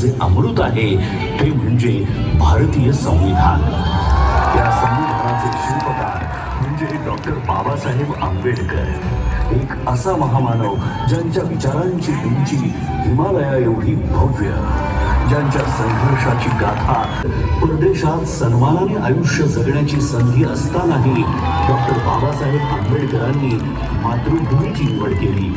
जे अमृत आहे ते म्हणजे भारतीय संविधान. या संविधानाचे शिल्पकार म्हणजे डॉक्टर बाबासाहेब आंबेडकर. एक असा महामानव ज्यांच्या विचारांची उंची हिमालया एवढी भव्य, ज्यांच्या संघर्षाची गाथा परदेशात सन्मानाने आयुष्य जगण्याची संधी असतानाही डॉक्टर बाबासाहेब आंबेडकरांनी मातृभूमीची निवड केली.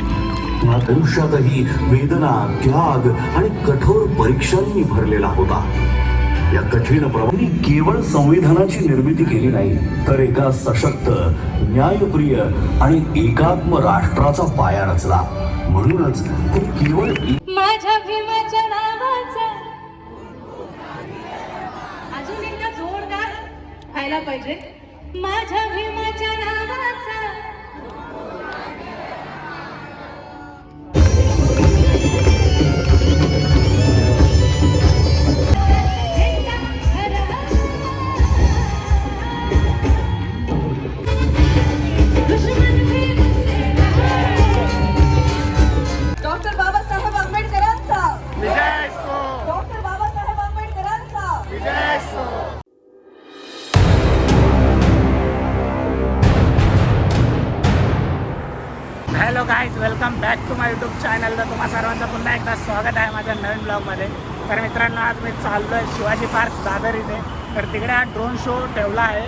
आयुष्यातही वेदना, त्याग आणि कठोर परीक्षांनी भरलेला होता. या कठीण प्रवाहाने केवळ संविधानाची निर्मिती केली नाही, तर एका सशक्त, न्यायप्रिय आणि एकात्म राष्ट्राचा पाया रचला. म्हणूनच ते केवळ माझ्या भीमाच्या नावाचा अजून एकदा जोरदार व्हायला पाहिजे. माझ्या भीमाच्या नावाचा डॉक्टर बाबासाहेब आंबेडकरांचा विजय असो. डॉक्टर बाबासाहेब आंबेडकरांचा विजय असो. Hello guys, welcome back to my YouTube channel. तर तुम्हा सर्वांचं पुन्हा एकदा स्वागत आहे माझ्या नवीन ब्लॉगमध्ये. तर मित्रांनो, आज मी चाललो आहे शिवाजी पार्क दादर इथे. तर तिकडे हा ड्रोन शो ठेवला आहे.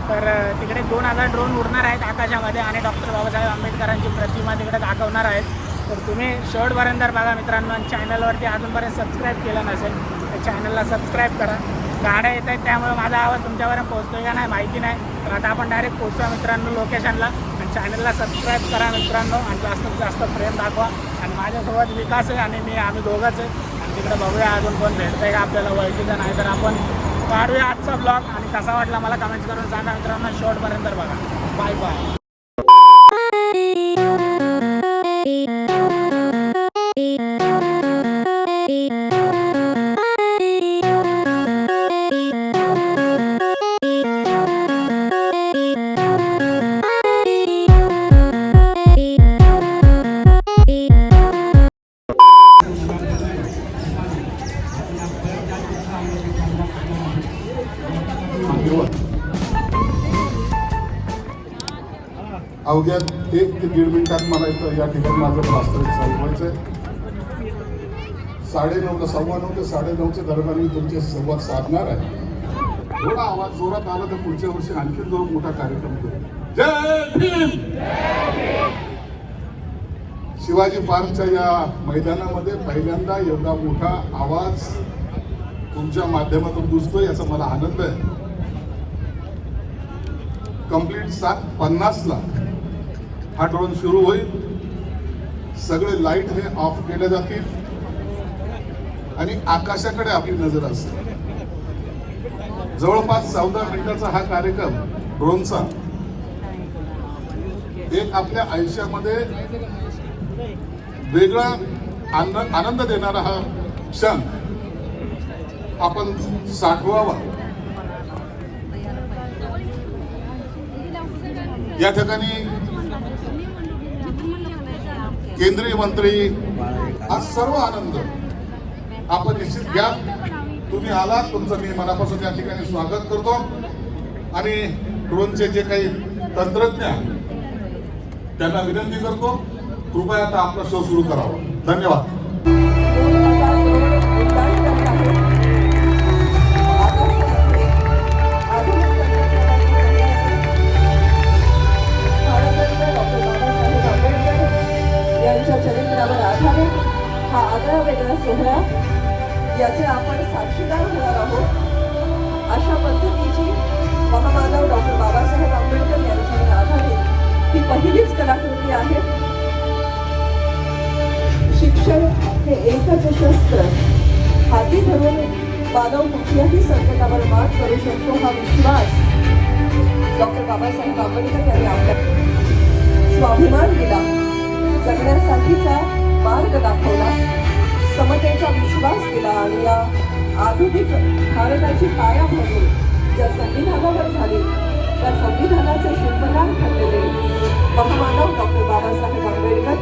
तर तिकडे 2000 ड्रोन उडणार आहेत आकाशामध्ये आणि डॉक्टर बाबासाहेब आंबेडकरांची प्रतिमा तिकडे दाखवणार आहेत. तर तुम्ही शेवटपर्यंत बघा मित्रांनो. आणि चॅनलवरती अजूनपर्यंत सबस्क्राईब केलं नसेल तर चॅनलला सबस्क्राईब करा. गाड्या येत आहेत त्यामुळे माझा आवाज तुमच्यापर्यंत पोहोचतो का नाही माहिती नाही. तर आता आपण डायरेक्ट पोहोचूया मित्रांनो लोकेशनला. आणि चॅनलला सबस्क्राईब करा मित्रांनो आणि जास्तीत जास्त प्रेम दाखवा. आणि माझ्यासोबत विकास आहे आणि आम्ही दोघंच आहे. आणि तिकडे बघूया अजून कोण भेटतं आहे का आपल्याला, ओळखीचं नाही. तर आपण काढूया आजचा ब्लॉग आणि कसा वाटला मला कमेंट्स करून सांगा मित्रांनो. शेवटपर्यंत बघा. Bye bye. अवघ्या 1 ते 1.5 मिनिटात मला इथं या ठिकाणी माझं वास्तविक संपवायचं आहे. 9:30 सव्वा 9 ते 9:30च्या दरम्यान मी तुमच्याशी संवाद साधणार आहे. थोडा आवाज जोरात आला तर पुढच्या वर्षी आणखी जो मोठा कार्यक्रम करू. जय भीम. शिवाजी पार्कच्या या मैदानामध्ये पहिल्यांदा एवढा मोठा आवाज तुमच्या माध्यमातून गुंजतोय याचा मला आनंद आहे. कंप्लीट 7:50ला हा ड्रोन सुरू होईल. सगळे लाईट हे ऑफ केले जातील आणि आकाशाकडे आपली नजर असेल. जवळपास 14 मिनिटाचा हा कार्यक्रम ड्रोनचा एक आपल्या आयुष्यामध्ये वेगळा आनंद देणारा हा क्षण आपण साठवावा. या ठिकाणी केंद्रीय मंत्री हा सर्व आनंद आपण निश्चित घ्या. तुम्ही आलात, तुमचं मी मनापासून या ठिकाणी स्वागत करतो. आणि ड्रोनचे जे काही तंत्रज्ञ त्यांना विनंती करतो, कृपया आता आपला शो सुरू करावा. धन्यवाद. चरित्रावर आधारित हा आगळा वेगळा सोहळा याचे आपण साक्षीदार होणार आहोत. अशा पद्धतीची महामानव डॉक्टर बाबासाहेब आंबेडकर यांच्यावर आधारित ही पहिलीच कलाकृती आहे. शिक्षण हे एकच शस्त्र. हाती धरून मानव कुठल्याही संकटावर मात करू शकतो हा विश्वास डॉक्टर बाबासाहेब आंबेडकर यांनी आपल्या स्वाभिमान दिला, जगण्यासाठीचा मार्ग दाखवला, समतेचा विश्वास दिला आणि या आधुनिक भारताची पायाभरणी ज्या संविधानावर झाली त्या संविधानाचे शिल्पकार ठरलेले महामानव डॉक्टर बाबासाहेब आंबेडकर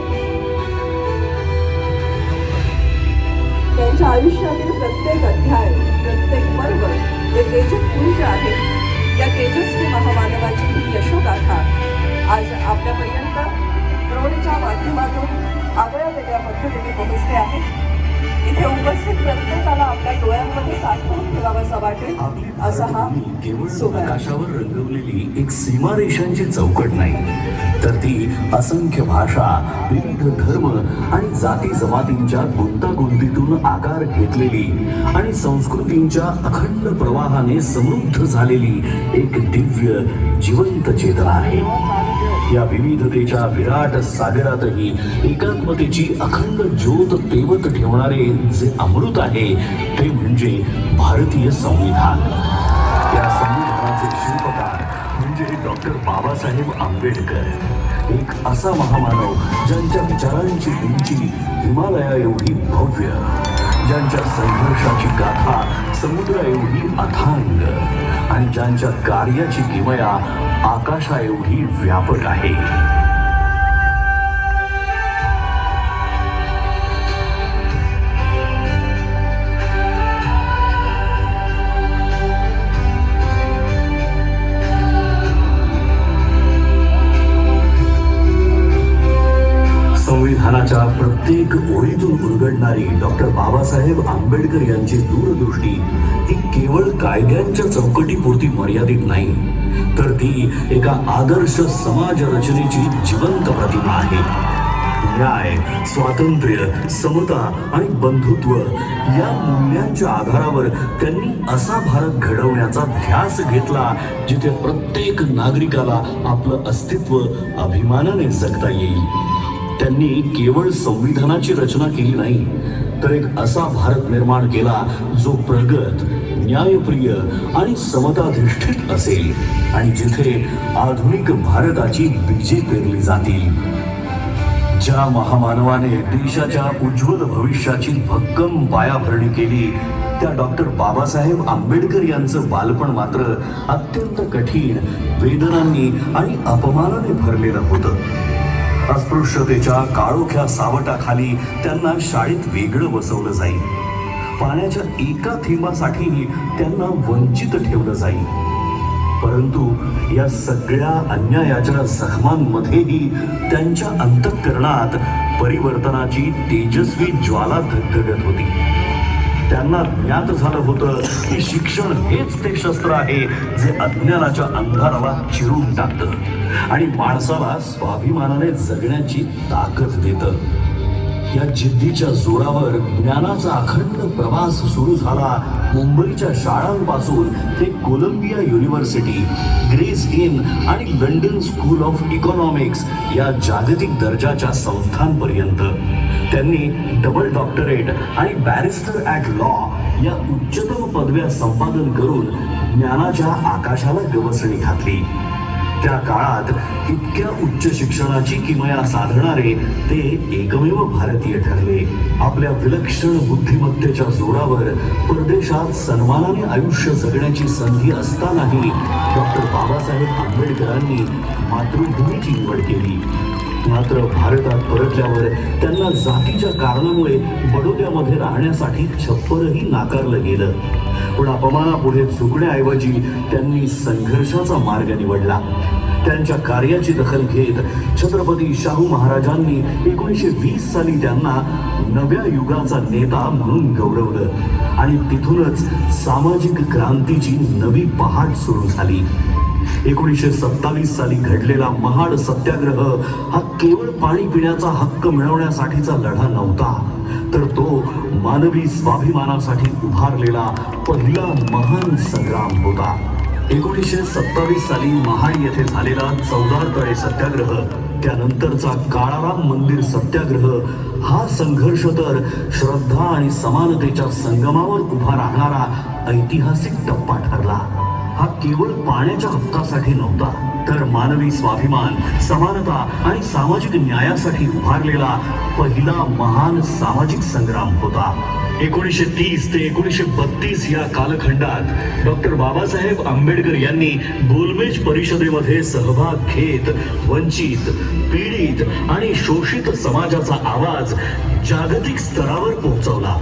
त्यांच्या आयुष्यातील प्रत्येक अध्याय, प्रत्येक पर्व जे तेजस्पुंज आहे, या तेजस्वी महामानवाची ही यशोगाथा आज आपल्यापर्यंत द्रोणच्या माध्यमातून आगळ्या वेगळ्या पद्धतीने पोहोचते आहे. इथे उपस्थित प्रत्येकाला आपल्या डोळ्यांमध्ये साठवून ठेवावासा वाटेल आपली असा हा भारतभूमी केवळ सोहळा. आकाशावर रंगवलेली एक सीमारेषांची चौकट नाही, तर ती असंख्य भाषा, विविध धर्म आणि जाती जमातींच्या गुंतागुंतीतून आकार घेतलेली आणि संस्कृतींच्या अखंड प्रवाहाने समृद्ध झालेली एक दिव्य जिवंत चेतना आहे. या विविधतेच्या विराट सागरातही एकात्मतेची अखंड ज्योत तेवत ठेवणारे जे अमृत आहे ते म्हणजे भारतीय संविधान. या संविधानाचे शिल्पकार म्हणजे डॉक्टर बाबासाहेब आंबेडकर, एक असा महामानव ज्यांच्या विचारांची उंची हिमालया एवढी भव्य, ज्यांच्या संघर्षाची गाथा समुद्रा एवढी अथांग आणि ज्यांच्या कार्याची किमया आकाशा एवढी व्यापक आहे. संविधानाच्या प्रत्येक ओळीतून उलगडणारी डॉक्टर बाबासाहेब आंबेडकर यांची दूरदृष्टी ही केवळ कायद्यांच्या चौकटीपुरती मर्यादित नाही, तर ती एका आदर्श समाज रचनेची जिवंत प्रतिमा आहे. न्याय, स्वातंत्र्य, समता आणि बंधुत्व या मूल्यांच्या आधारावर त्यांनी असा भारत घडवण्याचा ध्यास घेतला जिथे प्रत्येक नागरिकाला आपलं अस्तित्व अभिमानाने जगता येईल. त्यांनी केवळ संविधानाची रचना केली नाही, तर एक असा भारत निर्माण केला जो प्रगत, न्यायप्रिय आणि समताधिष्ठित असेल आणि जिथे आधुनिक भारताची बीजे पेरली जातील. ज्या महामानवाने देशाच्या उज्ज्वल भविष्याची भक्कम पायाभरणी केली त्या डॉक्टर बाबासाहेब आंबेडकर यांचं बालपण मात्र अत्यंत कठीण, वेदनांनी आणि अपमानाने भरलेलं होतं. अस्पृश्यतेच्या काळोख्या सावटाखाली त्यांना शाळेत वेगळं बसवलं जाईल. पाण्याच्या एका थेंबासाठीही त्यांना वंचित ठेवलं जाईल. परंतु या सगळ्या अन्यायाच्या जखमांमध्येही त्यांच्या अंतःकरणात परिवर्तनाची तेजस्वी ज्वाला धगधगत होती. त्यांना ज्ञात झालं होतं की शिक्षण हेच ते शस्त्र आहे जे अज्ञानाच्या अंधाराला चिरून टाकतं आणि माणसाला स्वाभिमानाने जगण्याची ताकद देतं. या जिद्दीच्या जोरावर ज्ञानाचा अखंड प्रवास सुरू झाला. मुंबईच्या शाळांपासून ते कोलंबिया युनिव्हर्सिटी, ग्रेस इन आणि लंडन स्कूल ऑफ इकॉनॉमिक्स या जागतिक दर्जाच्या संस्थांपर्यंत त्यांनी डबल डॉक्टरेट आणि बॅरिस्टर ॲट लॉ या उच्चतम पदव्या संपादन करून ज्ञानाच्या आकाशाला गवसणी घातली. त्या काळात इतक्या उच्च शिक्षणाची किमया साधणारे ते एकमेव भारतीय ठरले. आपल्या विलक्षण बुद्धिमत्तेच्या जोरावर परदेशात सन्मानाने आयुष्य जगण्याची संधी असतानाही डॉक्टर बाबासाहेब आंबेडकरांनी मातृभूमीची निवड केली. मात्र भारतात परतल्यावर त्यांना जातीच्या कारणामुळे बडोद्यामध्ये राहण्यासाठी छप्परही नाकारलं गेलं. पण अपमानापुढे झुकण्याऐवजी त्यांनी संघर्षाचा मार्ग निवडला. त्यांच्या कार्याची दखल घेत छत्रपती शाहू महाराजांनी 1920 साली त्यांना नव्या युगाचा नेता म्हणून गौरवलं आणि तिथूनच सामाजिक क्रांतीची नवी पहाट सुरू झाली. 1927 साली घडलेला महाड सत्याग्रह हा केवळ पाणी पिण्याचा हक्क मिळवण्यासाठीचा लढा नव्हता, तर तो मानवी स्वाभिमानासाठी उभारलेला पहिला महान संग्राम होता. 1927 साली महाड येथे झालेला चौदार तळे सत्याग्रह, त्यानंतरचा काळाराम मंदिर सत्याग्रह हा संघर्ष तर श्रद्धा आणि समानतेच्या संगमावर उभा राहणारा ऐतिहासिक टप्पा ठरला. हा केवळ पाण्याच्या हक्कासाठी नव्हता, तर मानवी स्वाभिमान, समानता आणि सामाजिक न्यायासाठी उभारलेला पहिला महान सामाजिक संग्राम होता. 1930 ते 1932 या कालखंडात डॉक्टर बाबासाहेब आंबेडकर यांनी गोलमेज परिषदेमध्ये सहभाग घेत वंचित, पीडित आणि शोषित समाजाचा आवाज जागतिक स्तरावर पोहोचवला.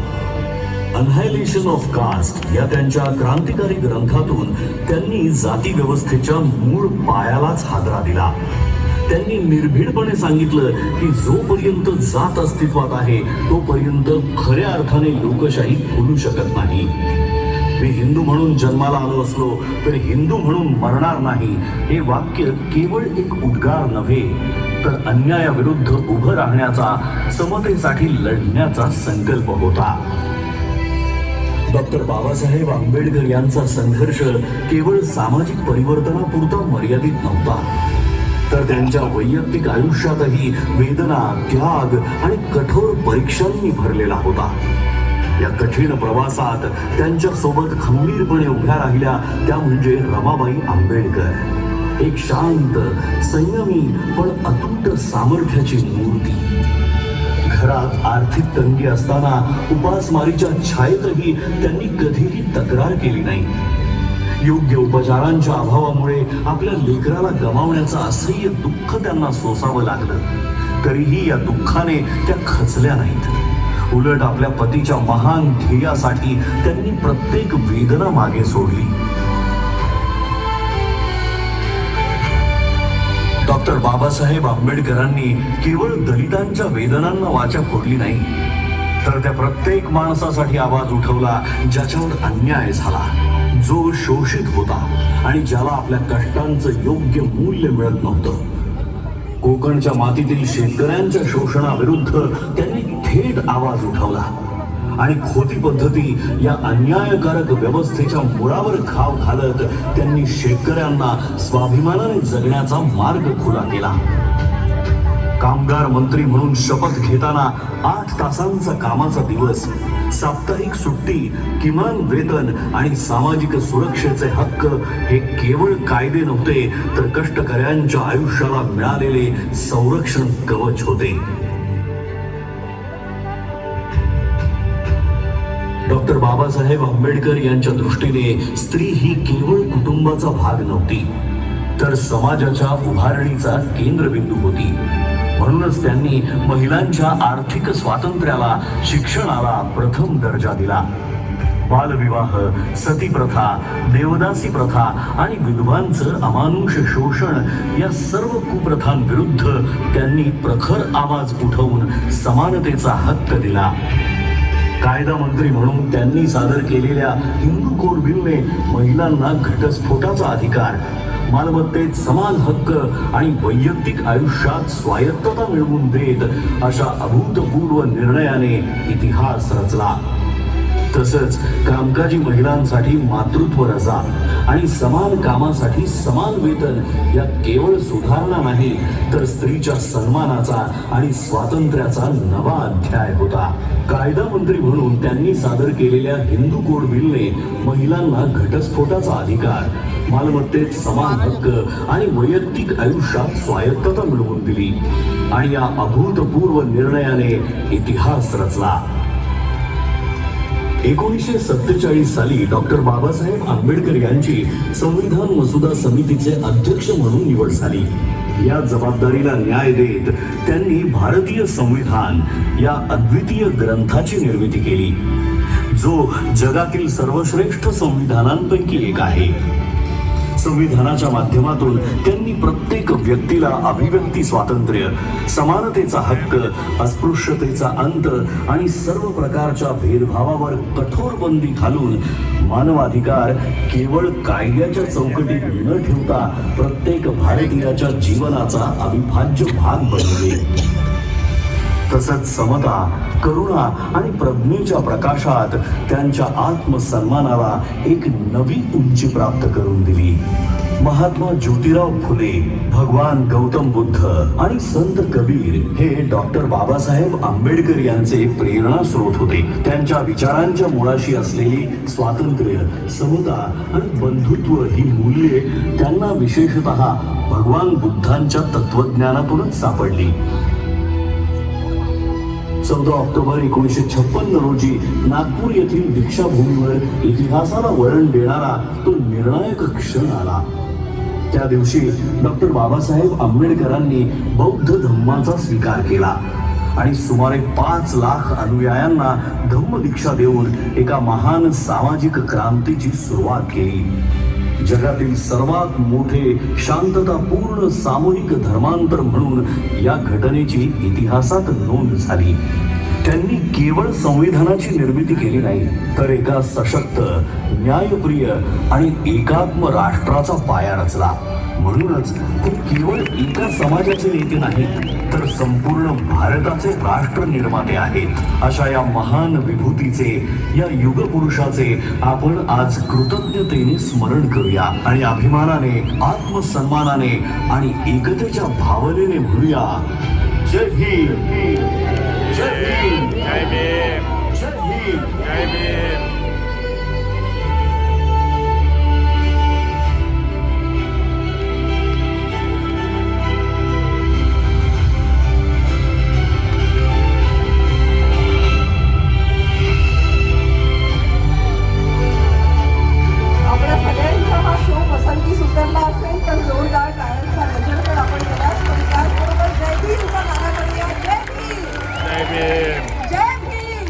अनहायलेशन ऑफ कास्ट या त्यांच्या क्रांतिकारी ग्रंथातून त्यांनी जाती व्यवस्थेच्या मूळ पायालाच हादरा दिला. त्यांनी निर्भीडपणे सांगितलं की जोपर्यंत जात अस्तित्वात आहे तोपर्यंत खऱ्या अर्थाने लोकशाही फुलू शकत नाही. मी हिंदू म्हणून जन्माला आलो असलो तर हिंदू म्हणून मरणार नाही हे वाक्य केवळ एक उद्गार नव्हे तर अन्यायाविरुद्ध उभं राहण्याचा, समतेसाठी लढण्याचा संकल्प होता. डॉक्टर बाबासाहेब आंबेडकर यांचा संघर्ष केवळ सामाजिक परिवर्तनापुरता मर्यादित नव्हता, तर त्यांच्या वैयक्तिक आयुष्यातही वेदना, त्याग आणि कठोर परीक्षांनी भरलेला होता. या कठीण प्रवासात त्यांच्या सोबत खंबीरपणे उभ्या राहिल्या त्या म्हणजे रमाबाई आंबेडकर. एक शांत, संयमी पण अतूट सामर्थ्याची मूर्ती. घरात आर्थिक तंगी असताना उपासमारीच्या छायेतही त्यांनी कधीही तक्रार केली नाही. योग्य उपचारांच्या अभावामुळे आपल्या लेकराला गमावण्याचं असह्य दुःख त्यांना सोसावं लागलं, तरीही या दुःखाने त्या खचल्या नाहीत. उलट आपल्या पतीच्या महान ध्येयासाठी त्यांनी प्रत्येक वेदना मागे सोडली. डॉक्टर बाबासाहेब आंबेडकरांनी केवळ दलितांच्या वेदनांना वाचा फोडली नाही, तर त्या प्रत्येक माणसासाठी आवाज उठवला ज्याच्यावर अन्याय झाला, जो शोषित होता आणि ज्याला आपल्या कष्टांचं योग्य मूल्य मिळत नव्हतं. कोकणच्या मातीतील शेतकऱ्यांच्या शोषणाविरुद्ध त्यांनी थेट आवाज उठवला आणि खोटी पद्धती या अन्यायकारक व्यवस्थेच्या मुळावर घाव घालत त्यांनी शेतकऱ्यांना स्वाभिमानाने जगण्याचा मार्ग खुला केला. कामगार मंत्री म्हणून शपथ घेताना 8 तासांचा कामाचा दिवस, साप्ताहिक सुट्टी, किमान वेतन आणि सामाजिक सुरक्षेचे हक्क हे केवळ कायदे नव्हते तर कष्टकऱ्यांच्या आयुष्याला मिळालेले संरक्षण कवच होते. डॉक्टर बाबासाहेब आंबेडकर यांच्या दृष्टीने स्त्री ही केवळ कुटुंबाचा भाग नव्हती, तर समाजाच्या उभारणीचा केंद्रबिंदू होती. म्हणूनच त्यांनी महिलांच्या आर्थिक स्वातंत्र्याला, शिक्षणाला प्रथम दर्जा दिला. बालविवाह, सतीप्रथा, देवदासी प्रथा आणि विधवांचं अमानुष शोषण या सर्व कुप्रथांविरुद्ध त्यांनी प्रखर आवाज उठवून समानतेचा हक्क दिला. कायदा मंत्री म्हणून त्यांनी सादर केलेल्या हिंदू कोड बिलने महिलांना घटस्फोटाचा अधिकार, मालमत्तेत समान हक्क आणि वैयक्तिक आयुष्यात स्वायत्तता मिळवून देत अशा अभूतपूर्व निर्णयाने इतिहास रचला. तसंच कामकाजी महिलांसाठी मातृत्व रजा आणि समान कामासाठी समान वेतन या केवळ सुधारणा नाही तर स्त्रीच्या सन्मानाचा आणि स्वातंत्र्याचा नवा अध्याय होता. कायदा मंत्री म्हणून त्यांनी सादर केलेल्या हिंदू कोड बिलने महिलांना घटस्फोटाचा अधिकार, मालमत्तेत समान हक्क आणि वैयक्तिक आयुष्यात स्वायत्तता मिळवून दिली आणि या अभूतपूर्व निर्णयाने इतिहास रचला. 1947 साली डॉक्टर बाबासाहेब आंबेडकर यांची संविधान मसुदा समितीचे अध्यक्ष म्हणून निवड झाली. या जबाबदारीला न्याय देत त्यांनी भारतीय संविधान या अद्वितीय ग्रंथाची निर्मिती केली, जो जगातील सर्वश्रेष्ठ संविधानांपैकी एक आहे. संविधानाच्या माध्यमातून त्यांनी प्रत्येक व्यक्तीला अभिव्यक्ती स्वातंत्र्य, समानतेचा हक्क, अस्पृश्यतेचा अंत आणि सर्व प्रकारच्या भेदभावावर कठोर बंदी घालून मानवाधिकार केवळ कायद्याच्या चौकटीत न ठेवता प्रत्येक भारतीयाच्या जीवनाचा अविभाज्य भाग बनवले. तसंच समता, करुणा आणि प्रज्ञेच्या प्रकाशात त्यांच्या आत्मसन्मानाला एक नवी उंची प्राप्त करून दिली. महात्मा ज्योतिराव फुले, भगवान गौतम बुद्ध आणि संत कबीर हे डॉक्टर बाबासाहेब आंबेडकर यांचे प्रेरणा स्रोत होते. त्यांच्या विचारांच्या मुळाशी असलेली स्वातंत्र्य, समता आणि बंधुत्व ही मूल्ये त्यांना विशेषतः भगवान बुद्धांच्या तत्वज्ञानातूनच सापडली. 14 ऑक्टोबर 1956 रोजी नागपूर येथील दीक्षाभूमीवर इतिहासाला वळण देणारा तो निर्णायक क्षण आला. त्या दिवशी डॉक्टर बाबासाहेब आंबेडकरांनी बौद्ध धम्माचा स्वीकार केला आणि सुमारे 5 लाख अनुयायांना धम्मदीक्षा देऊन एका महान सामाजिक क्रांतीची सुरुवात केली. जगातील सर्वात मोठे शांततापूर्ण सामूहिक धर्मांतर म्हणून या घटनेची इतिहासात नोंद झाली. त्यांनी केवळ संविधानाची निर्मिती केली नाही, तर एका सशक्त, न्यायप्रिय आणि एकात्म राष्ट्राचा पाया रचला. म्हणूनच ते केवळ एका समाजाचे नेते नाहीत, तर संपूर्ण भारताचे राष्ट्र निर्माते आहेत. अशा या महान विभूतीचे, या युगपुरुषाचे आपण आज कृतज्ञतेने स्मरण करूया आणि अभिमानाने, आत्मसन्मानाने आणि एकतेच्या भावनेने म्हणूया, जय भीम, जय भीम, जय भीम, जय भीम, जय भीम. आपल्या सगळ्यांचा हा शो पसंतीस उतरला असेल तर जोरदार टाळ्यांचा गजर आपण केलाच. पण त्याचबरोबर जय भीमचा नारा करूया. जय भीम, जय भीम.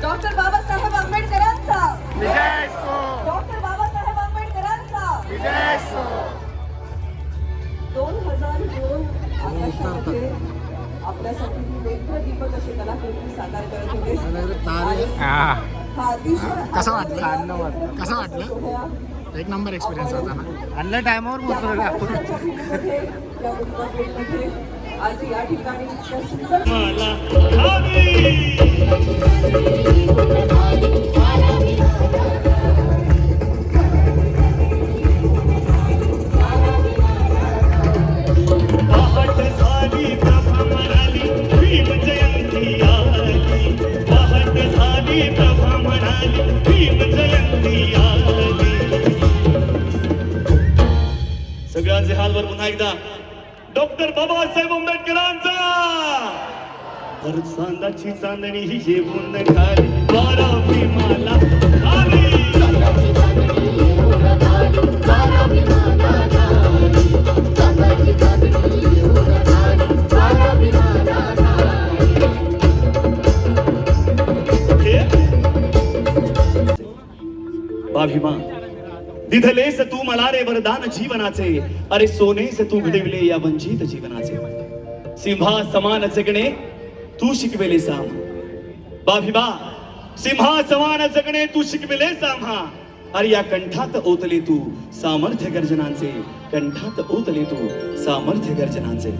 डॉक्टर बाबासाहेब आंबेडकरांचा विजय असो. डॉक्टर बाबासाहेब आंबेडकरांचा विजय असो. 2002 आकाशामध्ये आपल्यासाठी नेत्रदीपक असे कलाकृती सादर करत होते. हा अतिशय कसं वाटलं? कसं वाटलं? एक नंबर एक्सपिरियन्स होता ना. आणलं टायमावर पोहोचलो आपण. या उद्योगमध्ये आज या ठिकाणी इतक्या सुंदर सगळ्यांचे हालवर पुन्हा एकदा डॉक्टर बाबासाहेब आंबेडकरांचा. हर चांदाची चांदणी ही येऊन खाली, वारा भीमाला खाली. बाभिमा दिधलेस तू मला रे वरदान जीवनाचे, अरे सोनेस तू घडविले या वंचित जीवनाचे. सिंहा समान जगणे तू शिकवेले साम. बाभिमा सिंहा समान जगणे तू शिकविले साम्हा. अरे या कंठात ओतले तू सामर्थ्य गर्जनांचे, कंठात ओतले तू सामर्थ्य गर्जनांचे.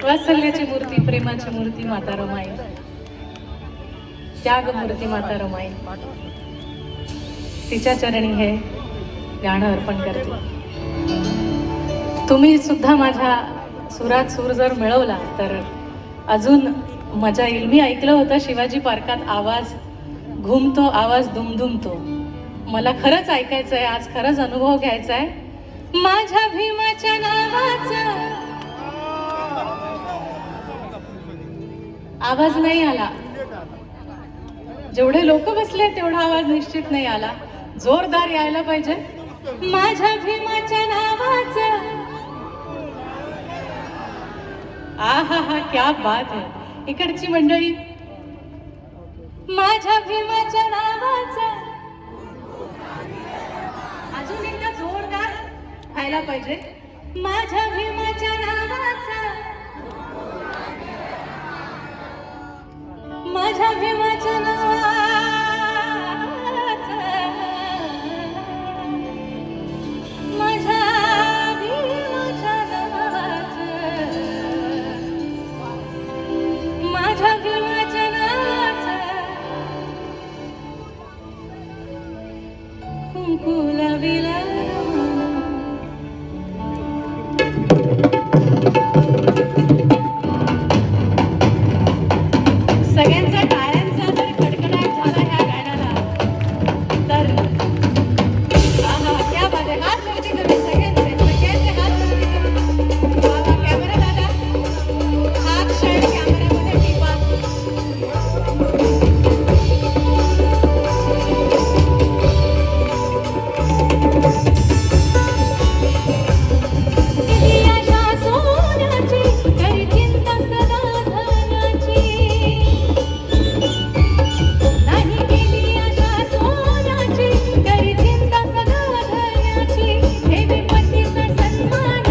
वात्सल्याची मूर्ती, प्रेमाची मूर्ती माता रमाई, त्याग मूर्ती माता रमाई. तिच्या चरणी हे गाणं अर्पण करते. तुम्ही सुद्धा माझ्या सुरात सूर जर मिळवला तर अजून मजा येईल. मी ऐकलं होतं शिवाजी पार्कात आवाज घुमतो, आवाज दुमदुमतो. मला खरंच ऐकायचं आहे, आज खरंच अनुभव घ्यायचा आहे. माझ्या भीमाच्या नावाचा आवाज नाही आला. जेवढे लोक बसले तेवढा आवाज निश्चित नाही आला. जोरदार यायला पाहिजे. माझ्या भीमाच्या नावाचा. आहा हा क्या बात है. इकडची मंडळी माझ्या भीमाच्या नावाचा अजून एकदा जोरदार व्हायला पाहिजे. माझ्या भीमाच्या नावाचा माझ्या भीमाच्या नावाचा माझ्या भीमाच्या नावाचा माझ्या भीमाच्या नावाचा कुंकू लाविला सगळ्यांचा टाळ्यांचा जर कडकडाट झाला ह्या गाण्याला तर आहा, क्या बात आहे. हात वरती करून सगळ्यांचे हात वरती करून. आहा, कॅमेरा दादा हा क्षण कॅमेऱ्यामध्ये टिपा. किती आशा सोन्याची, तरी चिंता सदा धनाची. नाही केली आशा सोन्याची, तरी चिंता सदा धनाची. ठेवी पतीचा सन्मान.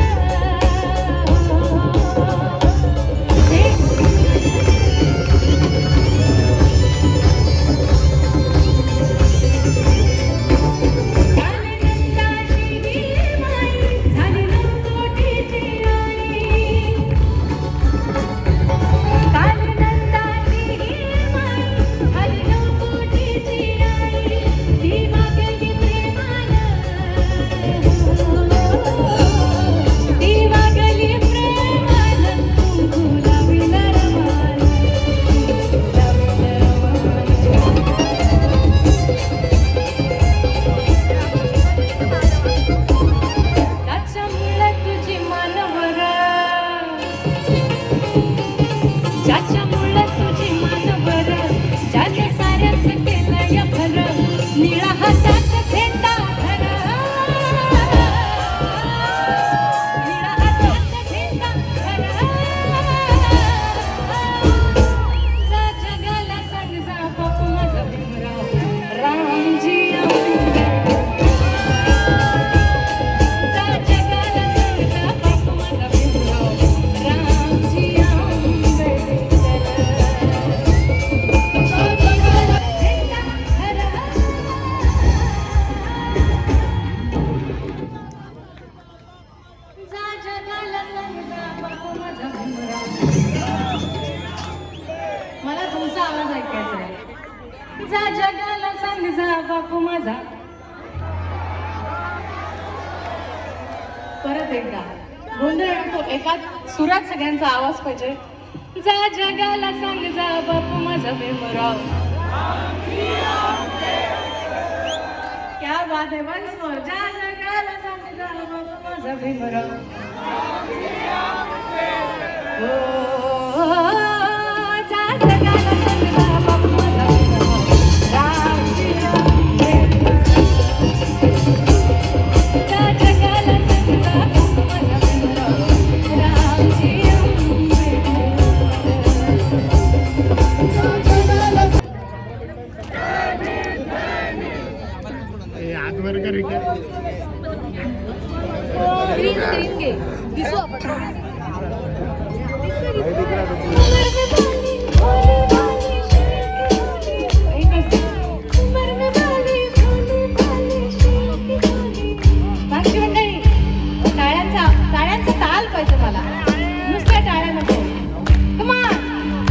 आनंदाची ही माई झाली नकोटीची आई. कालनंदाची ही माई झाली नकोटीची आई. ती वागली प्रेमानं. ती वागली प्रेमानं. कुंकू लाविला रमानं. कुंकू लाविला त्याच्यामुळं तुझी मानवर ज्याने साऱ्याच केलंय भर. निळा हातात झेंडा धर. निळा हातात झेंडा धर. जा जगाला सांग जा बापू माझा भीमराव रामजी आंबेडकर. जा जगाला सांग जा बापू माझा भीमराव रामजी आंबेडकर. जा जगाला सांग जा बापू माझा भीमराव. मला तुमचा आवाज ऐकायचा आहे. जा जगाला सांग जा बापू माझा. परत एकदा गोंधळ नको, एका सुरात सगळ्यांचा आवाज पाहिजे. जा जगाला सांग जा बापू माझा भीमराव. क्या बात है. Once more. जा जगाला सांग जा बापू माझा भीमराव. ओ, जा जगाला सांग जा बापू माझा भीमराव रामजी आंबेडकर. जा जगाला सांग जा बापू माझा भीमराव रामजी आंबेडकर. आजवर कर स्क्रीन घे दिसू आपण. मागची मंडळी टाळ्यांचा ताल पाहिजे मला. नुसत्या टाळ्या नको. Come on.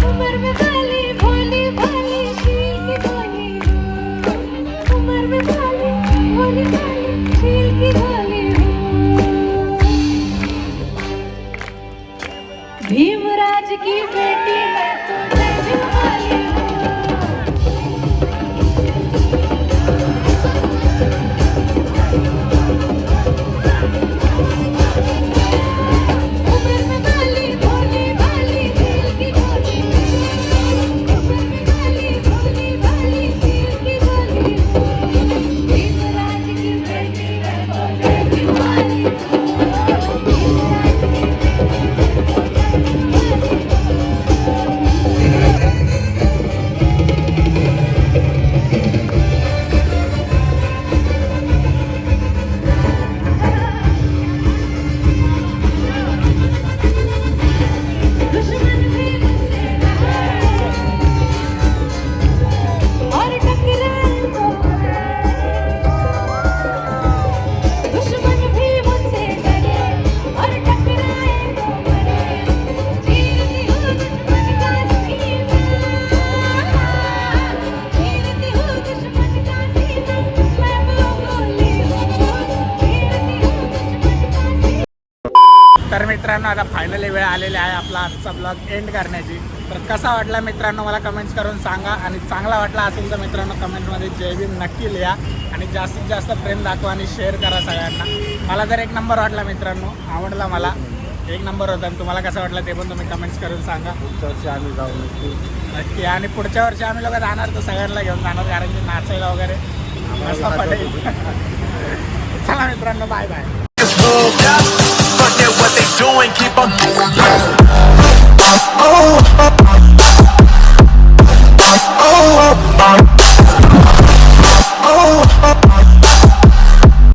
उमर में बाली भोली भाली शील की भोली. उमर में बाली भोली भाली शील की भोली. भीमराज की मित्रांनो आता फायनली वेळ आलेली आहे आपला आजचा ब्लॉग एंड करण्याची. तर कसा वाटला मित्रांनो मला कमेंट्स करून सांगा, आणि चांगला वाटला असेल तर मित्रांनो कमेंटमध्ये जय भीम नक्की लिहा, आणि जास्तीत जास्त प्रेम दाखवा आणि शेअर करा सगळ्यांना. मला तर एक नंबर वाटला मित्रांनो, आवडला मला, एक नंबर होता. आणि तुम्हाला कसं वाटलं ते पण तुम्ही कमेंट्स करून सांगा. पुढच्या वर्षी आम्ही जाऊ नक्की, आणि पुढच्या वर्षी आम्ही लोक जाणार तर सगळ्यांना घेऊन जाणार, कारण की नाचायला वगैरे मस्त पडेल. चला मित्रांनो, बाय बाय.